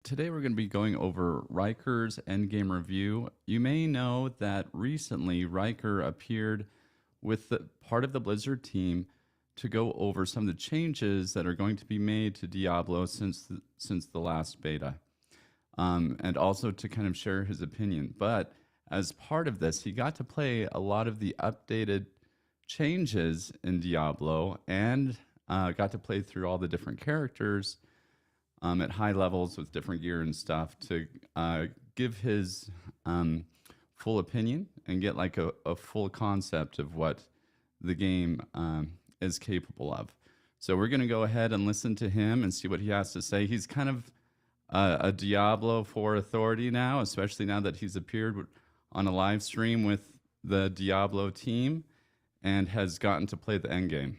today we're going to be going over Riker's Endgame review. You may know that recently Riker appeared with part of the Blizzard team to go over some of the changes that are going to be made to Diablo since the last beta, and also to kind of share his opinion. But as part of this, he got to play a lot of the updated changes in Diablo and got to play through all the different characters at high levels with different gear and stuff to give his full opinion and get like a full concept of what the game is capable of. So we're going to go ahead and listen to him and see what he has to say. He's kind of a Diablo 4 authority now, especially now that he's appeared on a live stream with the Diablo team and has gotten to play the endgame.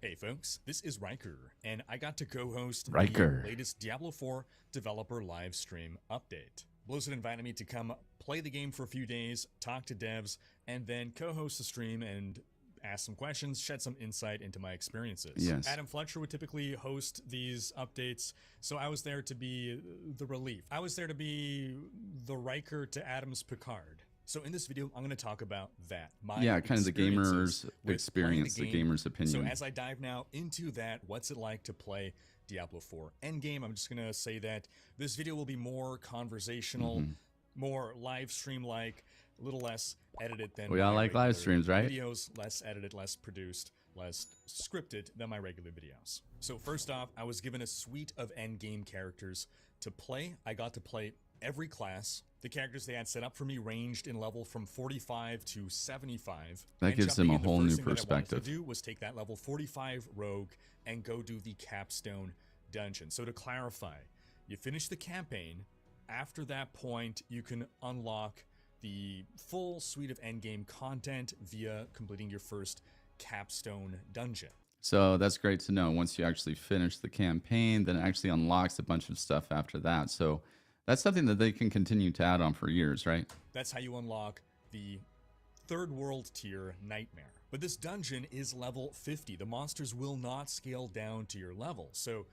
Hey folks, this is Riker, and I got to co-host Riker. the latest Diablo 4 developer live stream update. Blizzard invited me to come play the game for a few days, talk to devs, and then co-host the stream and ask some questions, shed some insight into my experiences. Yes. Adam Fletcher would typically host these updates, so I was there to be the relief. I was there to be the Riker to Adam's Picard. So in this video, I'm going to talk about that. Kind of the gamer's experience, the gamer's opinion. So as I dive now into that, what's it like to play Diablo 4 Endgame? I'm just going to say that this video will be more conversational, more live stream-like, a little less edited than we all like live streams, right? Videos, less edited, less produced, less scripted than my regular videos. So first off, I was given a suite of endgame characters to play. I got to play every class. The characters they had set up for me ranged in level from 45 to 75. That gives them a whole new perspective. What I wanted to do was take that level 45 rogue and go do the capstone dungeon. So to clarify, you finish the campaign. After that point, you can unlock the full suite of endgame content via completing your first capstone dungeon. So that's great to know. Once you actually finish the campaign, then it actually unlocks a bunch of stuff after that. So that's something that they can continue to add on for years, right? That's how you unlock the third world tier Nightmare. But this dungeon is level 50. The monsters will not scale down to your level. So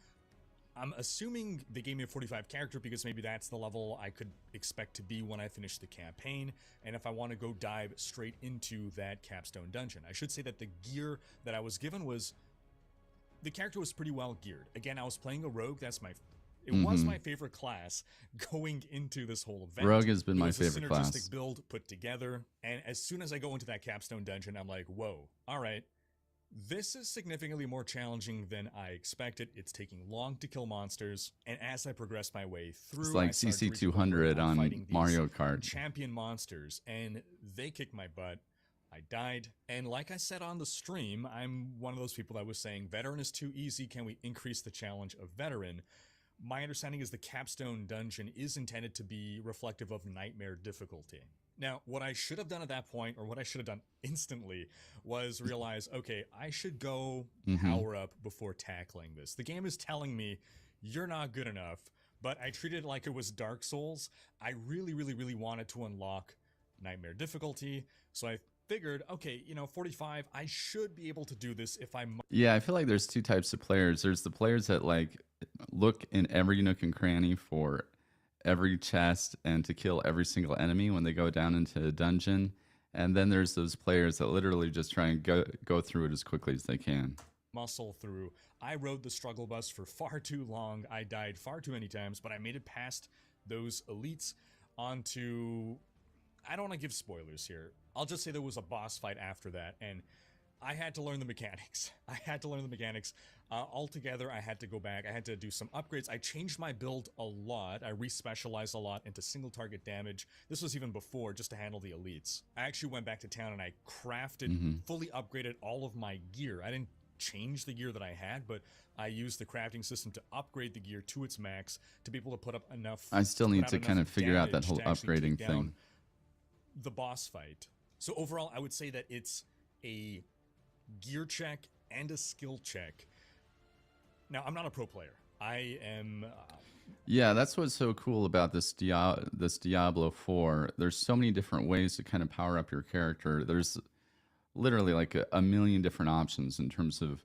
I'm assuming they gave me a 45 character because maybe that's the level I could expect to be when I finish the campaign. And if I want to go dive straight into that capstone dungeon, I should say that the gear that I was given was, the character was pretty well geared. Again, I was playing a rogue. It was my favorite class going into this whole event. Rogue has been my favorite class. It was a synergistic build put together, and as soon as I go into that capstone dungeon, I'm like, whoa, all right, this is significantly more challenging than I expected. It's taking long to kill monsters, and as I progress my way through, it's like CC200 on Mario Kart. Champion monsters, and they kick my butt. I died, and like I said on the stream, I'm one of those people that was saying, veteran is too easy, can we increase the challenge of veteran? My understanding is the capstone dungeon is intended to be reflective of nightmare difficulty. Now, what I should have done at that point, or what I should have done instantly, was realize, okay, I should go power up before tackling this. The game is telling me, you're not good enough, but I treated it like it was Dark Souls. I really, really, really wanted to unlock nightmare difficulty, so I figured, okay, 45, I should be able to do this if I'm... Yeah, I feel like there's two types of players. There's the players that look in every nook and cranny for every chest and to kill every single enemy when they go down into a dungeon. And then there's those players that literally just try and go through it as quickly as they can. Muscle through. I rode the struggle bus for far too long. I died far too many times, but I made it past those elites onto... I don't want to give spoilers here. I'll just say there was a boss fight after that, and I had to learn the mechanics. Altogether, I had to go back. I had to do some upgrades. I changed my build a lot. I re-specialized a lot into single target damage. This was even before, just to handle the elites. I actually went back to town and I crafted, fully upgraded all of my gear. I didn't change the gear that I had, but I used the crafting system to upgrade the gear to its max to be able to put up enough... I still need to kind of figure out that whole upgrading thing. The boss fight. So overall, I would say that it's a gear check and a skill check. Now, I'm not a pro player. I am... Yeah, that's what's so cool about this Diablo 4. There's so many different ways to kind of power up your character. There's literally like a million different options in terms of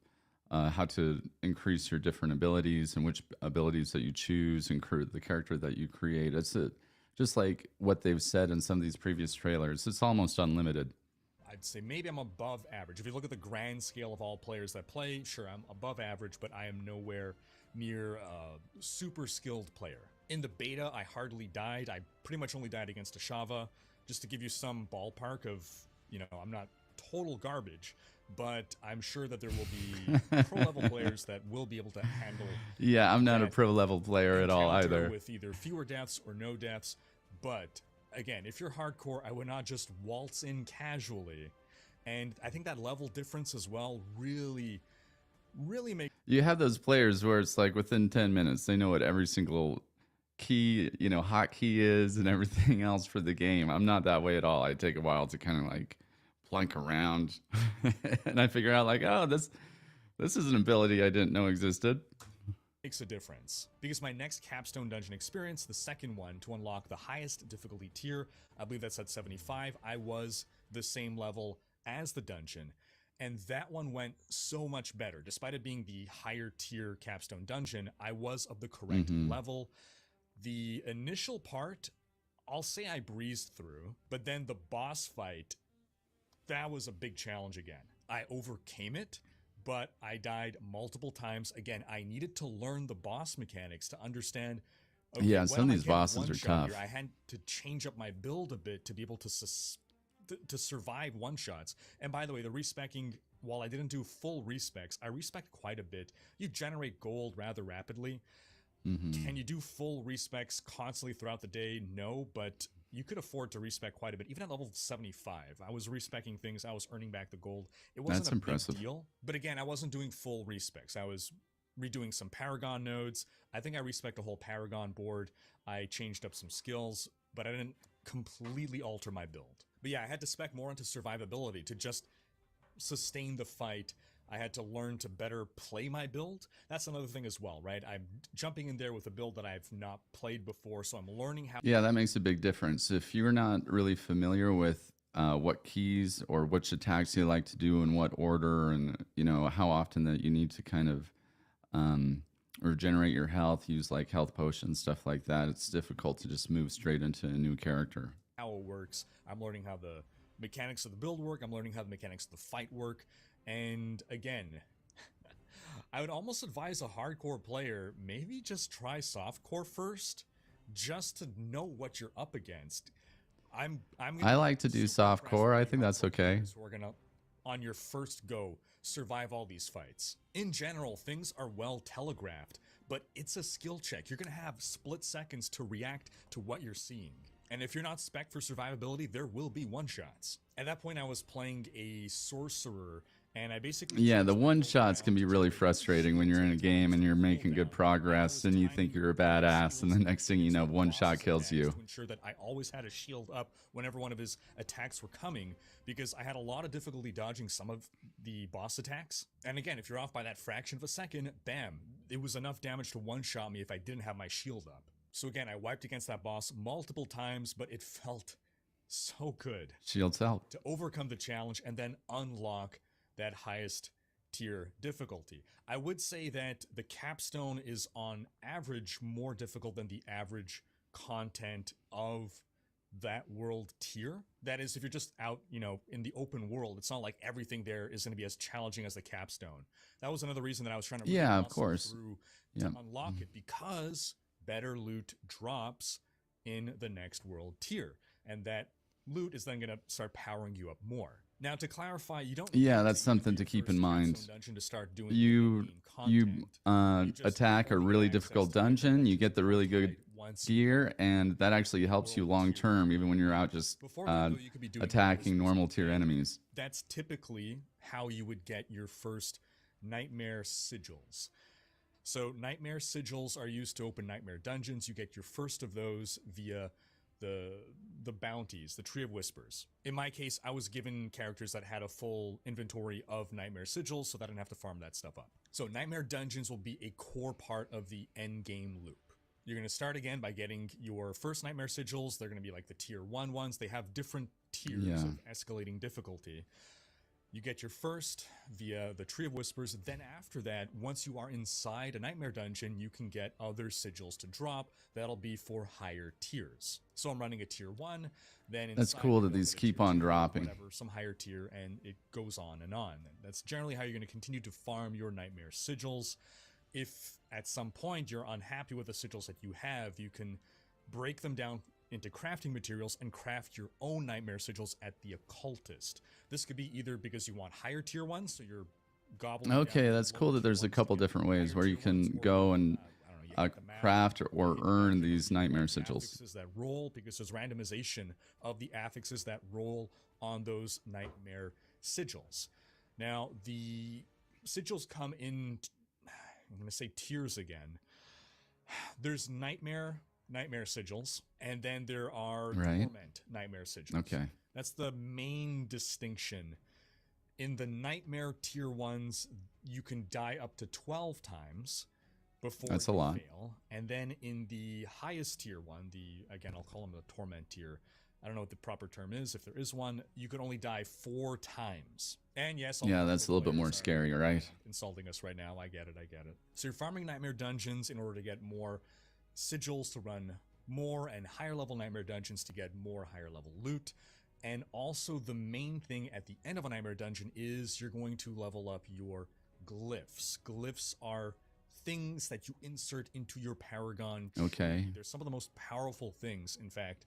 how to increase your different abilities and which abilities that you choose and the character that you create. Just like what they've said in some of these previous trailers. It's almost unlimited. I'd say maybe I'm above average. If you look at the grand scale of all players that play, sure, I'm above average, but I am nowhere near a super skilled player. In the beta, I hardly died. I pretty much only died against a Shava. Just to give you some ballpark of, I'm not total garbage, but I'm sure that there will be pro level players that will be able to handle Yeah, I'm not a that pro level player at all encounter either. with either fewer deaths or no deaths. But again, if you're hardcore, I would not just waltz in casually. And I think that level difference as well really makes You have those players where it's like within 10 minutes, they know what every single key, hotkey is and everything else for the game. I'm not that way at all. I take a while to kind of like plunk around and I figure out like, oh, this is an ability I didn't know existed. a difference. Because my next capstone dungeon experience, the second one to unlock the highest difficulty tier, I believe that's at 75, I was the same level as the dungeon. And that one went so much better. Despite it being the higher tier capstone dungeon, I was of the correct level. The initial part, I'll say I breezed through, but then the boss fight, that was a big challenge again. I overcame it, but I died multiple times. Again, I needed to learn the boss mechanics to understand, okay, Yeah, when some am of I these getting bosses one are shot tough. here? I had to change up my build a bit to be able to survive one shots. And by the way, the respecking, while I didn't do full respecs, I respec quite a bit. You generate gold rather rapidly. Can you do full respecs constantly throughout the day? No, but you could afford to respec quite a bit. Even at level 75, I was respecing things. I was earning back the gold. It wasn't That's a big impressive. deal. But again, I wasn't doing full respecs. I was redoing some Paragon nodes. I think I respec a whole Paragon board. I changed up some skills, but I didn't completely alter my build. But yeah, I had to spec more into survivability to just sustain the fight. I had to learn to better play my build. That's another thing as well, right? I'm jumping in there with a build that I've not played before, so I'm learning how. Yeah, that makes a big difference. If you're not really familiar with what keys or which attacks you like to do in what order, and how often that you need to kind of regenerate your health, use like health potions, stuff like that, it's difficult to just move straight into a new character. How it works. I'm learning how the mechanics of the build work. I'm learning how the mechanics of the fight work. And again, I would almost advise a hardcore player maybe just try softcore first, just to know what you're up against. I'm gonna I be like to do super soft impressed core. with I the think that's hardcore okay. players who are gonna, on your first go, survive all these fights. In general, things are well telegraphed, but it's a skill check. You're gonna have split seconds to react to what you're seeing. And if you're not spec for survivability, there will be one-shots. At that point, I was playing a sorcerer, and I basically Yeah, the changed my one build shots can around be to really generate frustrating when shields you're in and a attacks game and with you're making cooldown. good And I progress was and you timing think you're a my badass, and shields the next thing you against know, the one shot boss's kills attacks you. to ensure that I always had a shield up whenever one of his attacks were coming, because I had a lot of difficulty dodging some of the boss attacks. And again, if you're off by that fraction of a second, bam, it was enough damage to one-shot me if I didn't have my shield up. So again, I wiped against that boss multiple times, but it felt so good Shields help. to overcome the challenge and then unlock that highest tier difficulty. I would say that the capstone is on average more difficult than the average content of that world tier. That is, if you're just out, in the open world, it's not like everything there is going to be as challenging as the capstone. That was another reason that I was trying to really Yeah, of muscle course. through Yeah. to unlock it, because better loot drops in the next world tier, and that loot is then going to start powering you up more. Now, to clarify, you don't Yeah, need that's to even something do to your keep first in mind. capstone dungeon to start doing the You in-game you content. You just attack a only get really access difficult to item dungeon, you dungeons get the really good multiplied once gear, and that actually helps you world long tier. term, even when you're out just Before getting though, you could be doing attacking others normal first. tier And enemies. that's typically how you would get your first nightmare sigils. So nightmare sigils are used to open nightmare dungeons. You get your first of those via the bounties, the Tree of Whispers. In my case, I was given characters that had a full inventory of nightmare sigils, so that I didn't have to farm that stuff up. So nightmare dungeons will be a core part of the end game loop. You're going to start again by getting your first nightmare sigils. They're going to be like the tier 1 ones. They have different tiers Yeah. of escalating difficulty. You get your first via the Tree of Whispers. Then after that, once you are inside a Nightmare Dungeon, you can get other sigils to drop. That'll be for higher tiers. So I'm running a tier 1, then That's inside cool maybe that I'll these get a keep tier on 2, dropping. whatever, some higher tier, and it goes on and on. And that's generally how you're going to continue to farm your Nightmare sigils. If at some point you're unhappy with the sigils that you have, you can break them down into crafting materials and craft your own Nightmare sigils at the Occultist. This could be either because you want higher tier ones, so you're gobbling Okay, down that's lower cool that tier there's a ones to couple get different ways higher where you tier ones, can or go and I don't know, you hit the map, craft or hit the earn map, these you Nightmare like the sigils. affixes that roll, because there's randomization of the affixes that roll on those Nightmare sigils. Now, the sigils come in, I'm going to say tiers again. There's Nightmare sigils, and then there are Right. Torment Nightmare sigils. Okay. That's the main distinction. In the Nightmare tier 1s, you can die up to 12 times before That's a you lot. fail. And then in the highest tier 1, again, I'll call them the Torment tier. I don't know what the proper term is. If there is one, you can only die 4 times. And yes, Yeah, that's a little bit more scary, right? Insulting us right now. I get it. So you're farming Nightmare dungeons in order to get more sigils to run more, and higher level Nightmare dungeons to get more higher level loot. And also the main thing at the end of a Nightmare dungeon is you're going to level up your glyphs. Glyphs are things that you insert into your Paragon tree. Okay. They're some of the most powerful things, in fact,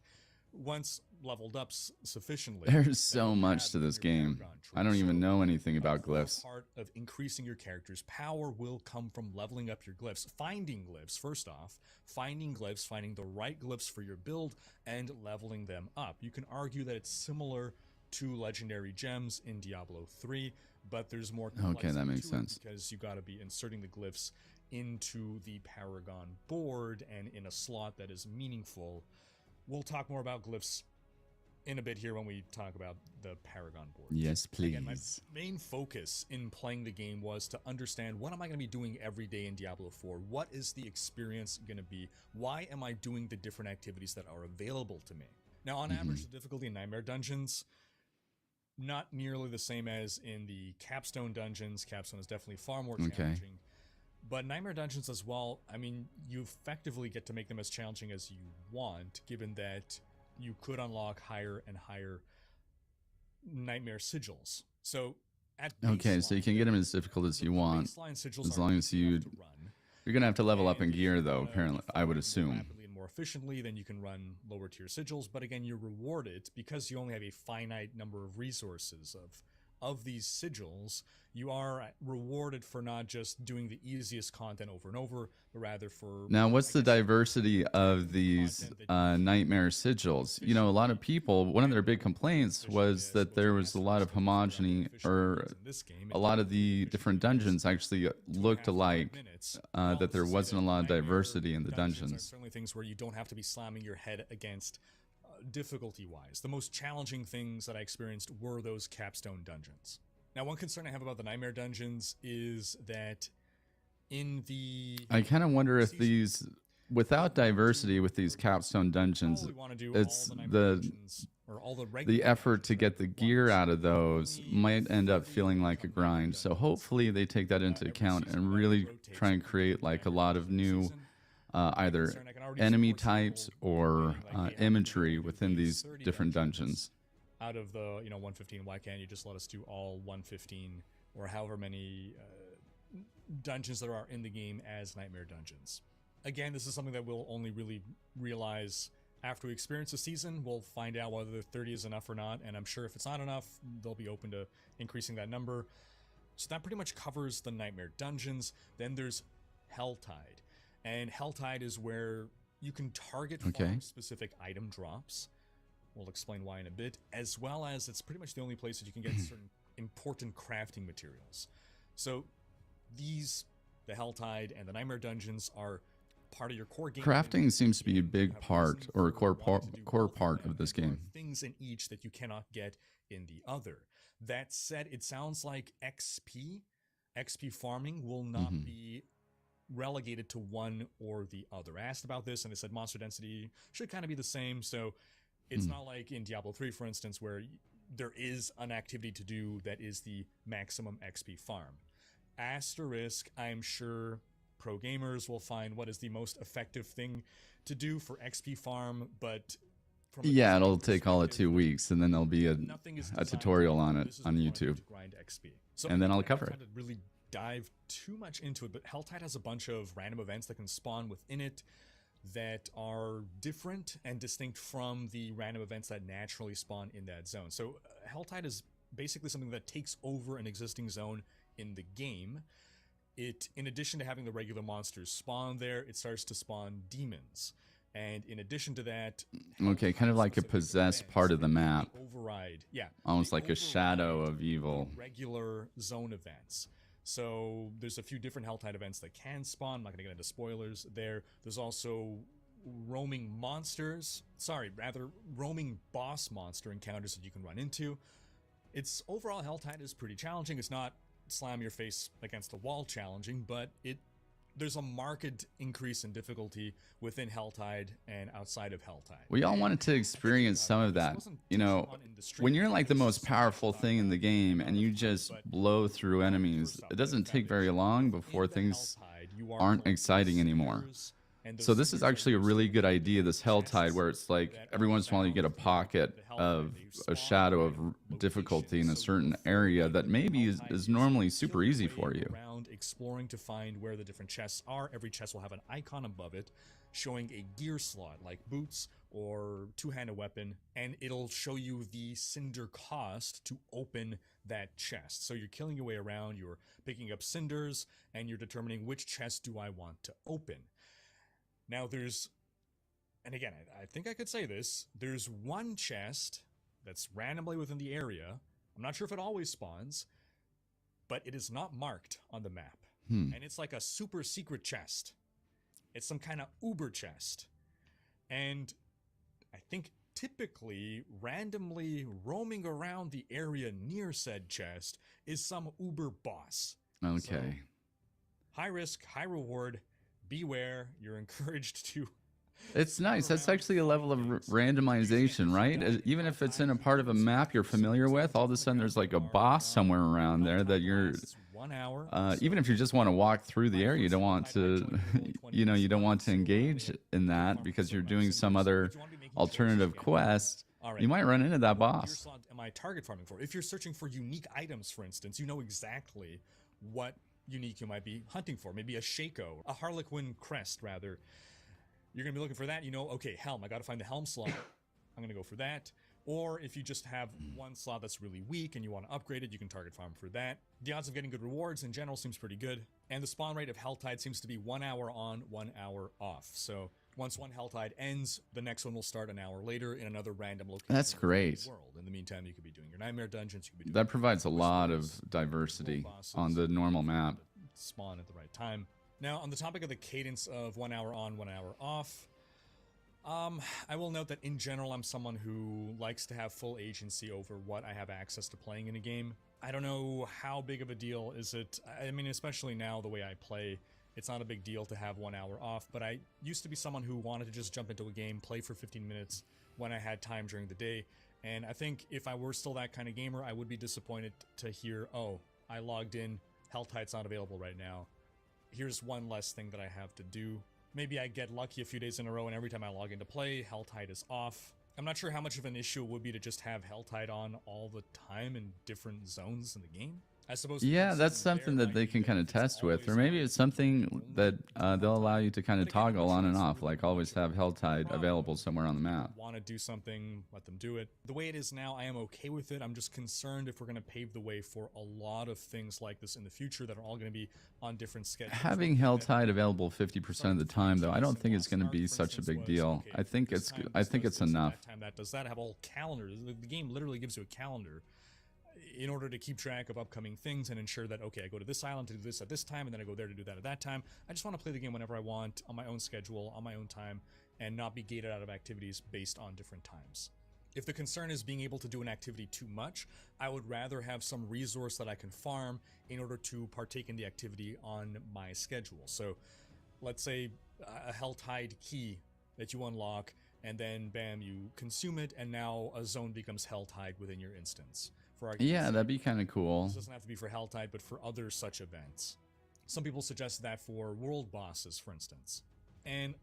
once leveled up sufficiently. There's so much to this game. I don't even know anything about glyphs. Part of increasing your character's power will come from leveling up your glyphs. Finding glyphs, first off. Finding glyphs, finding the right glyphs for your build, and leveling them up. You can argue that it's similar to legendary gems in Diablo 3, but there's more complexity. Okay, that makes to it sense. because you got to be inserting the glyphs into the Paragon board and in a slot that is meaningful. We'll talk more about glyphs in a bit here when we talk about the Paragon board. Yes, please. Again, my main focus in playing the game was to understand, what am I going to be doing every day in Diablo 4? What is the experience going to be? Why am I doing the different activities that are available to me? Now, on average, the difficulty in Nightmare dungeons, not nearly the same as in the Capstone dungeons. Capstone is definitely far more challenging. But Nightmare dungeons as well, I mean, you effectively get to make them as challenging as you want, given that you could unlock higher and higher Nightmare sigils. So at Okay, so you can get them as difficult as you want, as long as you're gonna have to level up in gear, though. Apparently, I would assume. Rapidly and more efficiently, then you can run lower tier sigils. But again, you're rewarded because you only have a finite number of resources of these sigils. You are rewarded for not just doing the easiest content over and over, but rather for... Now, what's the diversity of these Nightmare sigils? You know, a lot of people, one of their big complaints was that there was a lot of homogeny, or a lot of the different dungeons actually looked alike, that there wasn't a lot of diversity in the dungeons. Certainly things where you don't have to be slamming your head against difficulty-wise. The most challenging things that I experienced were those Capstone dungeons. Now, one concern I have about the Nightmare dungeons is that in the... I kind of wonder if these, without diversity with these Capstone dungeons, it's the effort to get the gear out of those might end up feeling like a grind. So hopefully they take that into account and really try and create like a lot of new either enemy types or imagery within these different dungeons. Out of the 115, why can't you just let us do all 115 or however many dungeons there are in the game as Nightmare dungeons? Again, this is something that we'll only really realize after we experience the season. We'll find out whether 30 is enough or not, and I'm sure if it's not enough, they'll be open to increasing that number. So that pretty much covers the Nightmare dungeons. Then there's Helltide, and Helltide is where you can target farm specific item drops. We'll explain why in a bit, as well as it's pretty much the only place that you can get certain important crafting materials. So these, the Helltide and the Nightmare dungeons, are part of your core game. Crafting seems to be a big part, or a core part of this game. Things in each that you cannot get in the other. That said, it sounds like XP farming will not be relegated to one or the other. I asked about this, and they said monster density should kind of be the same. So it's not like in Diablo 3, for instance, where there is an activity to do that is the maximum XP farm. Asterisk, I'm sure pro gamers will find what is the most effective thing to do for XP farm, but from a Yeah, design it'll take all of perspective, 2 weeks, and then there'll be nothing is a designed to tutorial be, on oh, it this is on what you want to do YouTube, to grind XP. So and then I'll again, I cover haven't it. had to really dive too much into it, but Helltide has a bunch of random events that can spawn within it that are different and distinct from the random events that naturally spawn in that zone. So Helltide is basically something that takes over an existing zone in the game. It, in addition to having the regular monsters spawn there, it starts to spawn demons. And in addition to that, Okay, kind of like a Helltide-specific possessed events part of the that map, really override, yeah, almost they like a shadow override of evil. the regular zone events. So there's a few different Helltide events that can spawn. I'm not going to get into spoilers there. There's also roaming monsters. Sorry, rather roaming boss monster encounters that you can run into. It's overall Helltide is pretty challenging. It's not slam your face against the wall challenging, but there's a marked increase in difficulty within Helltide and outside of Helltide. We all And wanted to I think experience some of this that. wasn't You touched know, upon in the stream. when you're like the There's most so much powerful to talk thing in the about game in and you Helltide, just but blow through enemies, first off, it doesn't the take very foundation. long before In the things Helltide, you are aren't collecting exciting anymore. cinders, and those So this is cinders are actually a used really to good make idea, this Helltide, chests where it's like that every are once in a while you found get a within pocket the Helltide. of They a spawn shadow in of random difficulty in a locations. So certain before area getting that into maybe Helltide is is normally super killing easy your for way you. around, exploring to find where the different chests are. Every chest will have an icon above it showing a gear slot like boots or two-handed weapon, and it'll show you the cinder cost to open that chest. So you're killing your way around, you're picking up cinders, and you're determining which chest do I want to open. Now there's, and again, I think I could say this, there's one chest that's randomly within the area. I'm not sure if it always spawns, but it is not marked on the map. And it's like a super secret chest. It's some kind of uber chest. And I think typically randomly roaming around the area near said chest is some uber boss. Okay. So, high risk, high reward. Beware. You're encouraged to. It's nice. That's actually a level of randomization, right? Even if it's in a part of a map you're familiar with, all of a sudden there's like a boss somewhere around there that you're, 1 hour. even if you just want to walk through the area, you don't want to, you don't want to engage in that because you're doing some other alternative quest. You might run into that boss. Am I target farming for? If you're searching for unique items, for instance, you know exactly what unique you might be hunting for. Maybe a Shaco, a Harlequin crest, rather. You're going to be looking for that. You know, okay, helm. I got to find the helm slot. I'm going to go for that. Or if you just have one slot that's really weak and you want to upgrade it, you can target farm for that. The odds of getting good rewards in general seems pretty good. And the spawn rate of Helltide seems to be 1 hour on, 1 hour off. So once one Helltide ends, the next one will start an hour later in another random location. That's great. In the world. In the meantime, you could be doing your nightmare dungeons. You could be doing That provides a lot of diversity on the normal map. Spawn at the right time. Now, on the topic of the cadence of 1 hour on, 1 hour off, I will note that in general, I'm someone who likes to have full agency over what I have access to playing in a game. I don't know how big of a deal is it. I mean, especially now the way I play, it's not a big deal to have 1 hour off, but I used to be someone who wanted to just jump into a game, play for 15 minutes when I had time during the day. And I think if I were still that kind of gamer, I would be disappointed to hear, oh, I logged in, Helltide's not available right now. Here's one less thing that I have to do. Maybe I get lucky a few days in a row and every time I log in to play, Helltide is off. I'm not sure how much of an issue it would be to just have Helltide on all the time in different zones in the game. I suppose. Yeah, that's something that they can kind of test with, or maybe it's something that they'll allow you to kind of toggle on and off, like always have Helltide available somewhere on the map. Want to do something, let them do it. The way it is now, I am okay with it. I'm just concerned if we're going to pave the way for a lot of things like this in the future that are all going to be on different schedules. Having Helltide available 50% of the time, though, I don't think it's going to be such a big deal. I think it's enough. That does that have all calendars? The game literally gives you a calendar in order to keep track of upcoming things and ensure that, okay, I go to this island to do this at this time, and then I go there to do that at that time. I just want to play the game whenever I want, on my own schedule, on my own time, and not be gated out of activities based on different times. If the concern is being able to do an activity too much, I would rather have some resource that I can farm in order to partake in the activity on my schedule. So let's say a Helltide key that you unlock and then bam, you consume it, and now a zone becomes Helltide within your instance. For argument's Yeah, sake, that'd be kind of this cool. doesn't have to be for Helltide, but for other such events. Some people suggest that for world bosses, for instance. And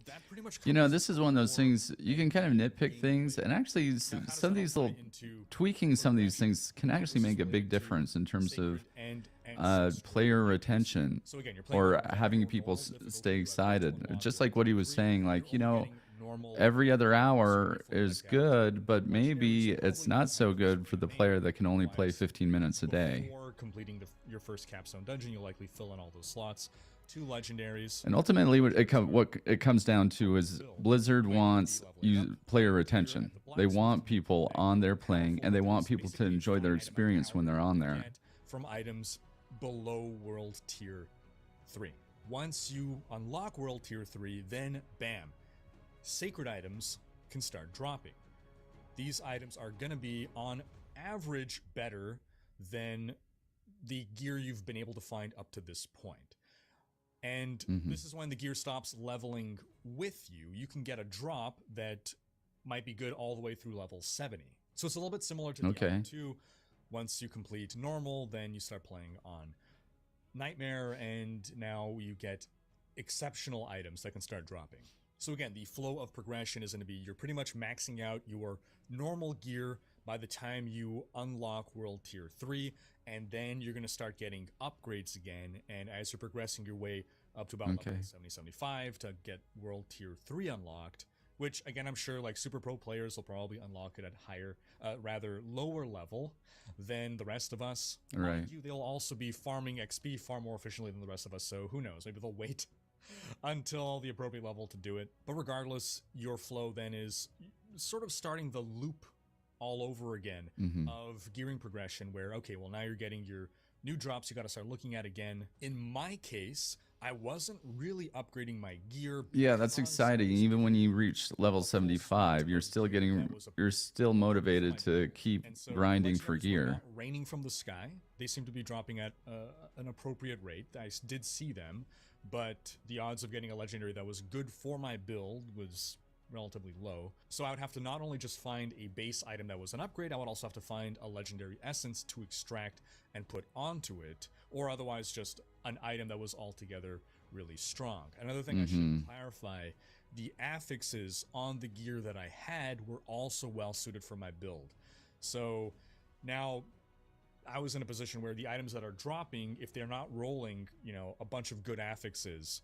that pretty much You know, covers this the is one of those core things you can kind of nitpick things, gameplay. and actually, Now, how does some of that all these tie little into tweaking some of these progression? things can Well, actually this is make a big related to difference in terms of sacred and ancestral player items. retention So again, you're playing or on veteran having or people normal difficulty. stay You have yet to excited. unlock Just World like what he Tier was 3. saying, You're like, only getting normal every other items, so hour if you is like good, but legendaries, maybe you're it's probably not gonna so have good for something the main player that can only play otherwise. 15 minutes a day. Before completing your first capstone dungeon, you'll likely fill in all those slots. 2 legendaries. And ultimately, what it comes down to is Blizzard wants player retention. They want people on there playing, and they want people to enjoy their experience when they're on there. From items below World Tier 3. Once you unlock World Tier 3, then bam, sacred items can start dropping. These items are going to be on average better than the gear you've been able to find up to this point. And this is when the gear stops leveling with you. You can get a drop that might be good all the way through level 70. So it's a little bit similar to Diablo 2. Once you complete normal, then you start playing on Nightmare, and now you get exceptional items that can start dropping. So again, the flow of progression is going to be you're pretty much maxing out your normal gear by the time you unlock World Tier 3, and then you're going to start getting upgrades again, and as you're progressing your way up to about level 70-75 to get World Tier 3 unlocked, which again, I'm sure like super pro players will probably unlock it at higher, rather lower level than the rest of us. Right. They'll also be farming XP far more efficiently than the rest of us, so who knows, maybe they'll wait until the appropriate level to do it. But regardless, your flow then is sort of starting the loop all over again of gearing progression where, okay, well, now you're getting your new drops you got to start looking at again. In my case, I wasn't really upgrading my gear. Yeah, that's exciting. Even when you reach level 75, you're still motivated to keep grinding for gear. Not raining from the sky. They seem to be dropping at an appropriate rate. I did see them, but the odds of getting a legendary that was good for my build was relatively low. So I would have to not only just find a base item that was an upgrade, I would also have to find a legendary essence to extract and put onto it, or otherwise just an item that was altogether really strong. Another thing I should clarify, the affixes on the gear that I had were also well suited for my build. So now I was in a position where the items that are dropping, if they're not rolling, a bunch of good affixes,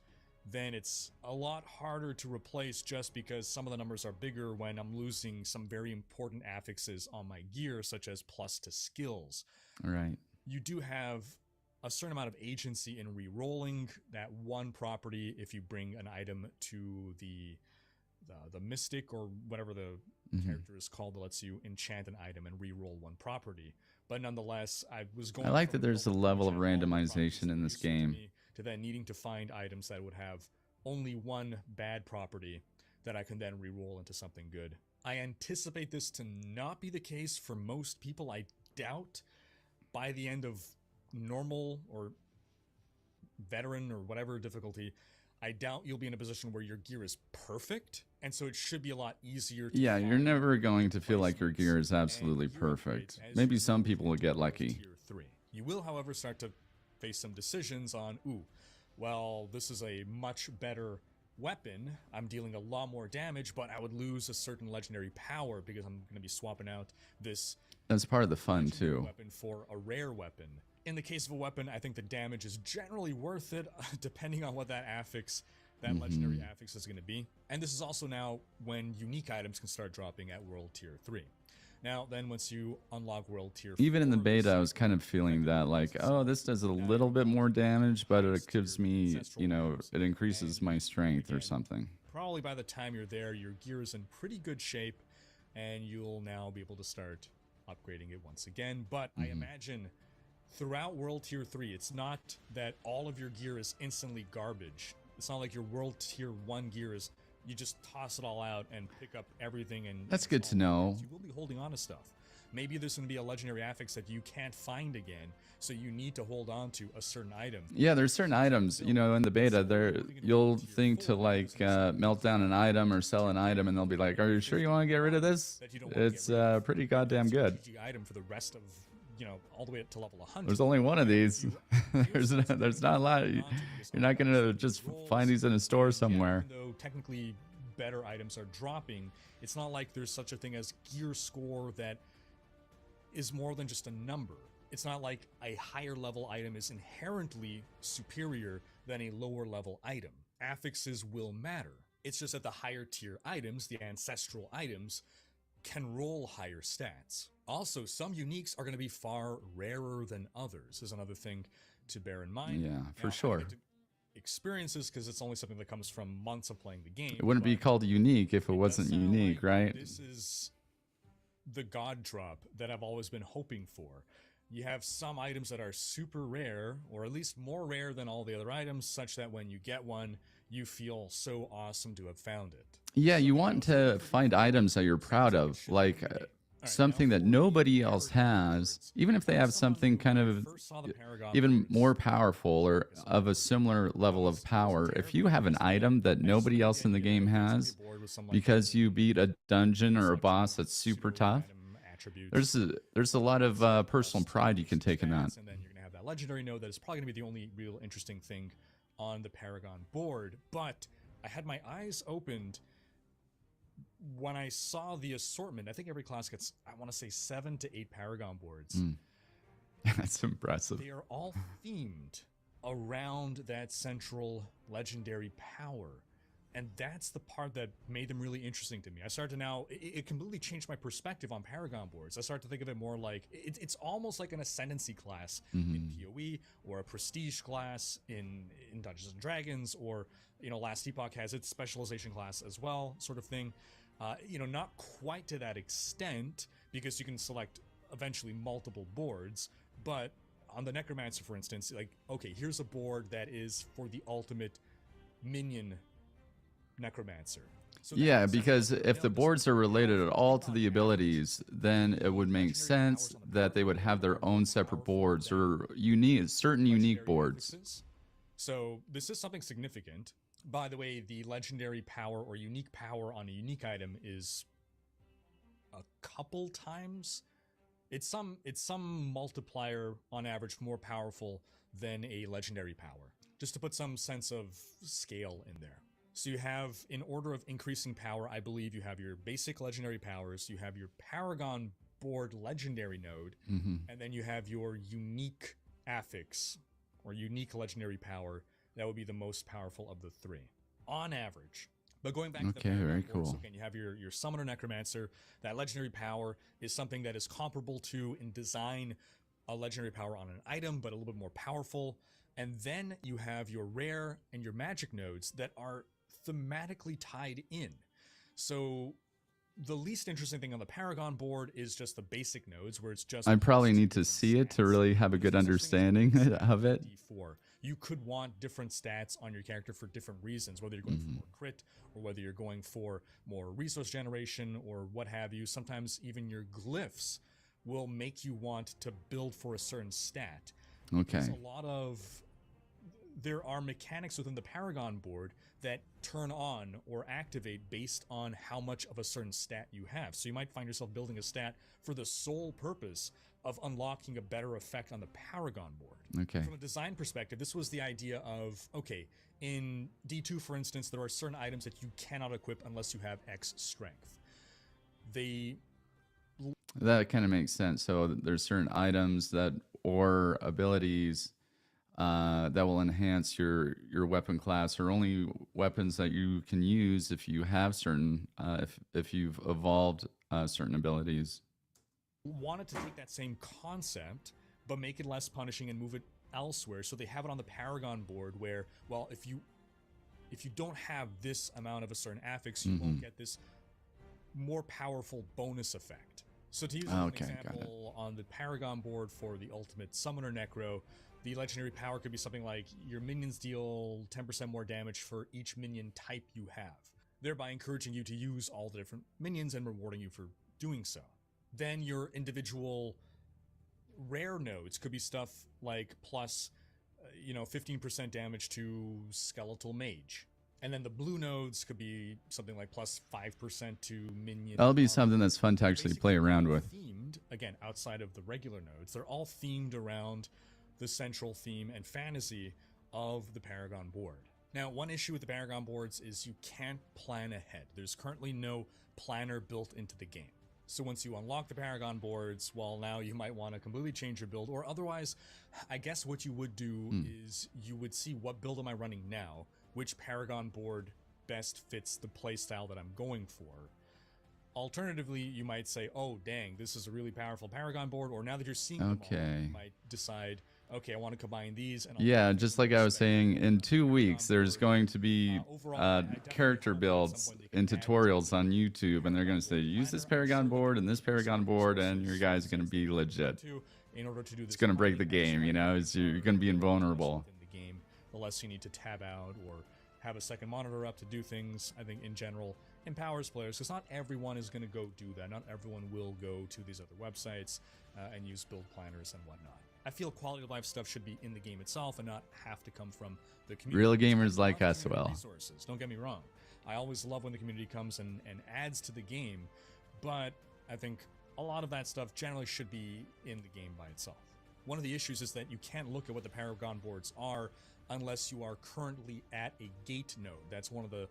then it's a lot harder to replace just because some of the numbers are bigger when I'm losing some very important affixes on my gear, such as plus to skills. Right. You do have a certain amount of agency in re-rolling that one property if you bring an item to the mystic or whatever the character is called that lets you enchant an item and re-roll one property. But nonetheless, I like that there's a level of randomization in this game. To then needing to find items that would have only one bad property that I can then re-roll into something good. I anticipate this to not be the case for most people. I doubt by the end of normal or veteran or whatever difficulty, I doubt you'll be in a position where your gear is perfect, and so it should be a lot easier to Yeah, you're find never going to feel like your gear is absolutely perfect. Maybe some people will get lucky. Tier 3. You will, however, start to face some decisions on, well, this is a much better weapon. I'm dealing a lot more damage, but I would lose a certain legendary power because I'm going to be swapping out this. That's part of the fun too. Weapon for a rare weapon. In the case of a weapon, I think the damage is generally worth it, depending on what that affix, that legendary affix is going to be. And this is also now when unique items can start dropping at World Tier 3. Now, then once you unlock World Tier 4... Even in the beta, I was kind of feeling that, like, oh, this does a little bit more damage, but it gives me, it increases my strength or something. Probably by the time you're there, your gear is in pretty good shape, and you'll now be able to start upgrading it once again. But I imagine throughout World Tier 3, it's not that all of your gear is instantly garbage. It's not like your World Tier 1 gear is... You just toss it all out and pick up everything. And that's good to know. You will be holding on to stuff. Maybe there's going to be a legendary affix that you can't find again, so you need to hold on to a certain item. Yeah, there's certain items, you know, in the beta there you'll think to like melt down an item or sell an item and they'll be like, are you sure you want to get rid of this? It's pretty goddamn good. Item for the rest of, you know, all the way up to level 100. There's only one of these. there's not a lot. You're not going to just find these in a store somewhere. Even though technically better items are dropping, it's not like there's such a thing as gear score that is more than just a number. It's not like a higher level item is inherently superior than a lower level item. Affixes will matter. It's just that the higher tier items, the ancestral items, can roll higher stats. Also, some uniques are going to be far rarer than others, is another thing to bear in mind. Yeah, for sure. Experiences, because it's only something that comes from months of playing the game. It wouldn't be called unique if it wasn't unique, right? This is the god drop that I've always been hoping for. You have some items that are super rare, or at least more rare than all the other items, such that when you get one, you feel so awesome to have found it. Yeah, you want to find items that you're proud of, like something that nobody else has, even if they have something kind of even more powerful or of a similar level of power. If you have an item that nobody else in the game has, because you beat a dungeon or a boss that's super tough, there's a lot of personal pride you can take in that. And then you're going to have that legendary node that is probably going to be the only real interesting thing on the Paragon board. But I had my eyes opened when I saw the assortment. I think every class gets, I want to say, 7 to 8 Paragon boards. That's impressive. They are all themed around that central legendary power. And that's the part that made them really interesting to me. I started to now, it completely changed my perspective on Paragon boards. I started to think of it more like, it's almost like an ascendancy class in PoE, or a prestige class in Dungeons and Dragons, or, you know, Last Epoch has its specialization class as well, sort of thing. You know, not quite to that extent, because you can select eventually multiple boards, but on the Necromancer, for instance, like, okay, here's a board that is for the ultimate minion Necromancer. So yeah, because if the boards are related at all to the abilities, then it would make sense that they would have their own separate boards, or certain unique boards. So this is something significant. By the way, the legendary power or unique power on a unique item is a couple times. It's some multiplier on average more powerful than a legendary power. Just to put some sense of scale in there. So you have, in order of increasing power, I believe you have your basic legendary powers, you have your Paragon board legendary node, and then you have your unique affix, or unique legendary power, that would be the most powerful of the three, on average. But going back to the very cool. So again, you have your Summoner Necromancer. That legendary power is something that is comparable to, in design, a legendary power on an item, but a little bit more powerful. And then you have your rare and your magic nodes that are thematically tied in. So the least interesting thing on the Paragon board is just the basic nodes, where it's just... I probably need to see it to really have a good understanding of it. D4. You could want different stats on your character for different reasons, whether you're going for more crit, or whether you're going for more resource generation, or what have you. Sometimes even your glyphs will make you want to build for a certain stat. Okay. There's a lot of... There are mechanics within the Paragon board that turn on or activate based on how much of a certain stat you have. So you might find yourself building a stat for the sole purpose of unlocking a better effect on the Paragon board. Okay. From a design perspective, this was the idea of, okay, in D2, for instance, there are certain items that you cannot equip unless you have X strength. That kind of makes sense. So there's certain items that, or abilities that will enhance your weapon class, or only weapons that you can use if you have certain if you've evolved certain abilities. Wanted to take that same concept but make it less punishing and move it elsewhere, so they have it on the Paragon board where, well, if you don't have this amount of a certain affix, you won't get this more powerful bonus effect. So to use an example, on the Paragon board for the ultimate Summoner Necro, the legendary power could be something like your minions deal 10% more damage for each minion type you have, thereby encouraging you to use all the different minions and rewarding you for doing so. Then your individual rare nodes could be stuff like plus, 15% damage to skeletal mage. And then the blue nodes could be something like plus 5% to minion That'll be armor. something that's fun to They're actually basically play around all with. themed, again, outside of the regular nodes. They're all themed around the central theme and fantasy of the Paragon board. Now, one issue with the Paragon boards is you can't plan ahead. There's currently no planner built into the game. So once you unlock the Paragon boards, well, now you might want to completely change your build, or otherwise, I guess what you would do is you would see what build am I running now, which Paragon board best fits the playstyle that I'm going for. Alternatively, you might say, oh, dang, this is a really powerful Paragon board, or now that you're seeing them all, you might decide, okay, I want to combine these. And yeah, just like I was saying, in 2 weeks, there's going to be character builds and tutorials on YouTube, and they're going to say, use this Paragon board and this Paragon board, and your guy's going to be legit. It's going to break the game, you know? You're going to be invulnerable. The game, the less you need to tab out or have a second monitor up to do things, I think, in general, empowers players, because not everyone is going to go do that. Not everyone will go to these other websites and use build planners and whatnot. I feel quality of life stuff should be in the game itself and not have to come from the community. Real gamers like us will. Resources. Don't get me wrong. I always love when the community comes and adds to the game, but I think a lot of that stuff generally should be in the game by itself. One of the issues is that you can't look at what the Paragon boards are unless you are currently at a gate node. That's one of the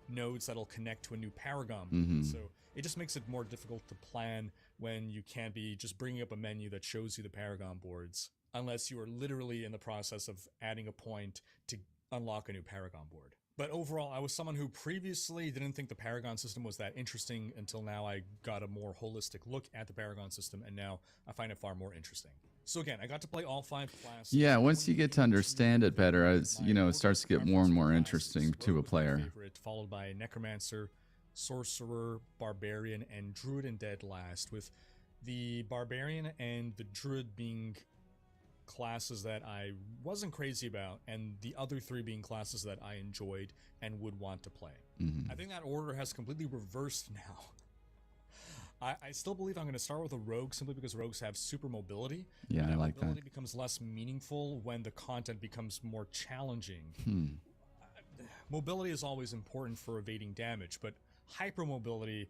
nodes that'll connect to a new Paragon board. So it just makes it more difficult to plan when you can't be just bringing up a menu that shows you the Paragon boards unless you are literally in the process of adding a point to unlock a new Paragon board. But overall, I was someone who previously didn't think the Paragon system was that interesting until now I got a more holistic look at the Paragon system, and now I find it far more interesting. So again, I got to play all 5 classes. Yeah, once you get to understand it better, it starts to get more and more interesting to a player. Followed by Necromancer, Sorcerer, Barbarian, and Druid and Dead last, with the Barbarian and the Druid being classes that I wasn't crazy about, and the other 3 being classes that I enjoyed and would want to play. I think that order has completely reversed now. I still believe I'm going to start with a rogue simply because rogues have super mobility. Yeah, I like that. Mobility becomes less meaningful when the content becomes more challenging. Mobility is always important for evading damage, but hypermobility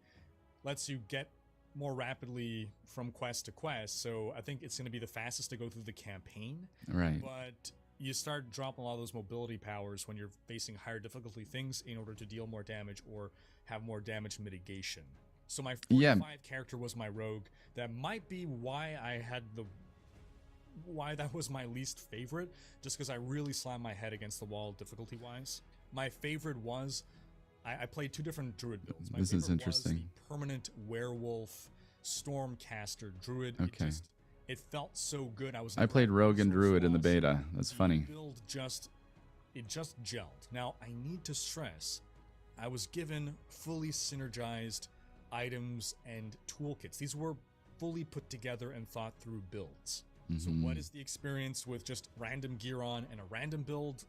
lets you get more rapidly from quest to quest, so I think it's going to be the fastest to go through the campaign. Right. But you start dropping a lot of those mobility powers when you're facing higher difficulty things in order to deal more damage or have more damage mitigation. So my 45 character was my rogue. That might be why that was my least favorite, just because I really slammed my head against the wall difficulty-wise. My favorite was, I played 2 different druid builds. This is interesting. Was the permanent werewolf stormcaster druid. Okay. It felt so good. I played rogue and druid in the beta. That's funny. Build just gelled. Now I need to stress, I was given fully synergized items and toolkits. These were fully put together and thought through builds. So what is the experience with just random gear on and a random build?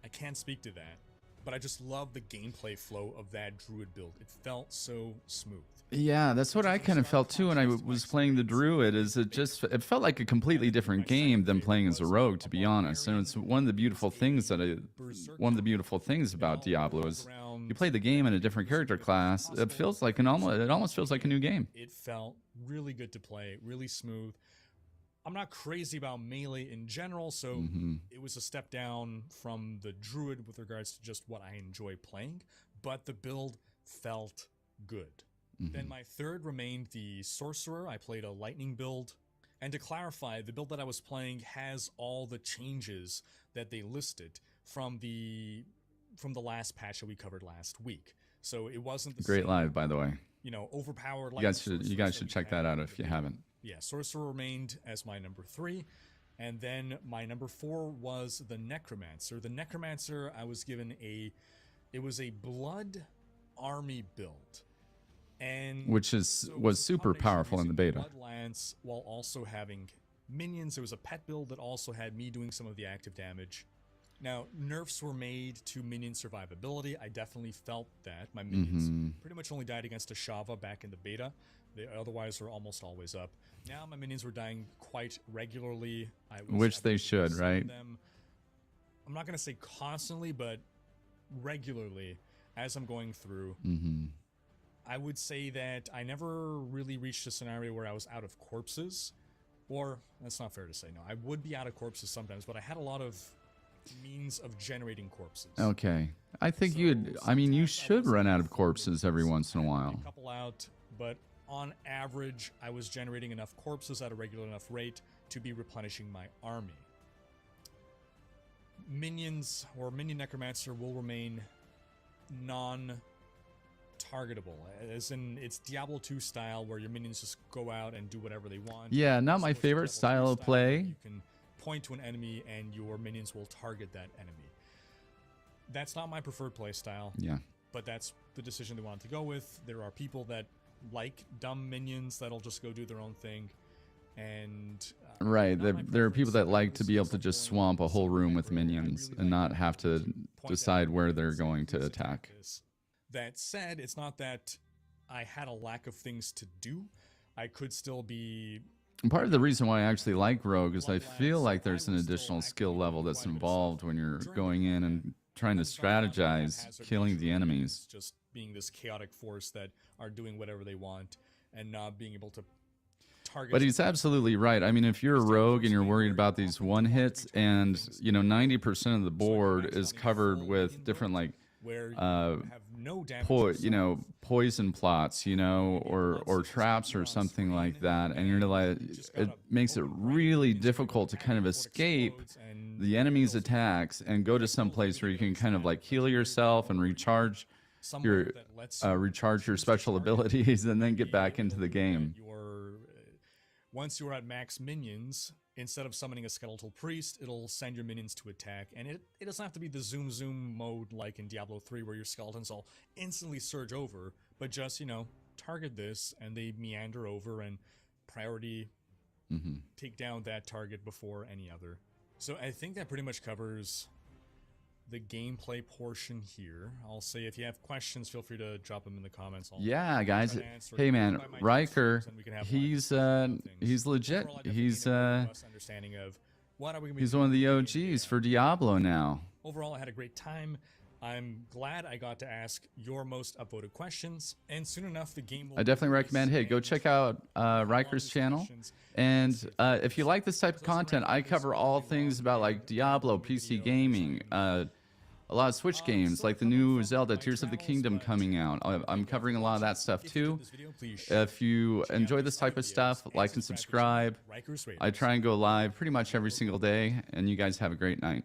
I can't speak to that, but I just love the gameplay flow of that druid build. It felt so smooth. Yeah, that's what I kind of felt too when I was playing the druid. It felt like a completely different game than playing as a rogue, to be honest. And it's one of the beautiful things about Diablo is you play the game in a different character class. It feels like it almost feels like a new game. It felt really good to play, really smooth. I'm not crazy about melee in general, so it was a step down from the druid with regards to just what I enjoy playing, but the build felt good. Then my third remained the sorcerer. I played a lightning build, and to clarify, the build that I was playing has all the changes that they listed from the last patch that we covered last week. So it wasn't the Great same, live, by the way. Overpowered. You guys should check that out if you haven't. Yeah, sorcerer remained as my number 3, and then my number 4 was the necromancer. The necromancer, I was given it was a blood army build, and which was super powerful in the beta. Blood lance while also having minions. There was a pet build that also had me doing some of the active damage. Now, nerfs were made to minion survivability. I definitely felt that. My minions Mm-hmm. pretty much only died against a Shava back in the beta. They otherwise were almost always up. Now my minions were dying quite regularly. I was Which they having to should, resummon right? them. I'm not going to say constantly, but regularly as I'm going through. Mm-hmm. I would say that I never really reached a scenario where I was out of corpses. Or, that's not fair to say, no. I would be out of corpses sometimes, but I had a lot of means of generating corpses. Okay. I think So I mean, you sometimes I should was run able out to of fill corpses every minions. once in a I'd while. pick a couple out, but on average, I was generating enough corpses at a regular enough rate to be replenishing my army. Minions or Minion Necromancer will remain non-targetable, as in it's Diablo 2 style where your minions just go out and do whatever they want. Yeah, not as my opposed to favorite Diablo 3 style of where play. you can point to an enemy and your minions will target that enemy. That's not my preferred play style. Yeah. But that's the decision they wanted to go with. There are people that like dumb minions that'll just go do their own thing. And Right. not my There are people preference. that I like was to be able at to some just point swamp a whole so room with aggro, I minions really and not like have to point at decide where they're minions and going to use attack. this. That said, it's not that I had a lack of things to do. I could still be And part of the reason why I actually like Rogue is I feel Bloodlands, like so there's I an was still additional skill actively level doing that's quite a bit of involved stuff when you're during going in combat. and trying to It's not about being a strategize haphazard killing nature the of enemies. minions, just being this chaotic force that are doing whatever they want and not being able to target. But he's something. absolutely right. I mean, if you're a Because Diablo rogue 4's and you're made worried where about you these often one don't want to be hits targeting and, things you know, in 90% of the So if board you're is actually on a covered full with minion different, build like, where you uh, have no damage you know, yourself, poison plots, you know, maybe or blood sickles traps appear or on something like screen, that, and you're and like, you just it gotta makes it hope and pray really minions are gonna difficult to attack kind of before it escape explodes and the enemy's kills it. attacks and go to That some kills them place where you if you can kind of understand like it, but heal you're very yourself and or recharge somewhere your that lets you recharge your choose to special target abilities and then get maybe back into it'll the be that game. once you're at max minions, instead of summoning a skeletal priest, it'll send your minions to attack, and it doesn't have to be the zoom mode like in Diablo 3 where your skeletons all instantly surge over, but just, you know, target this and they meander over and priority take down that target before any other. So I think that pretty much covers the gameplay portion here. I'll say if you have questions, feel free to drop them in the comments. Yeah, guys. try to answer Hey, it man, by my Riker, streams, and we can have live he's discussions about things. he's legit. Overall, I definitely He's gained a very robust understanding of what are we gonna be he's doing one of the in the OGs game. for Diablo now. Overall, I had a great time. I'm glad I got to ask your most upvoted questions, and soon enough the game will I definitely release, recommend, hey, go and check out we'll have a lot of Riker's channel. discussions. And See if you like this type of content, I cover all things about like Diablo, PC gaming, a lot of Switch games, like the new Zelda Tears of the Kingdom coming out. I'm covering a lot of that stuff too. If you enjoy this type of stuff, like and subscribe. I try and go live pretty much every single day, and you guys have a great night.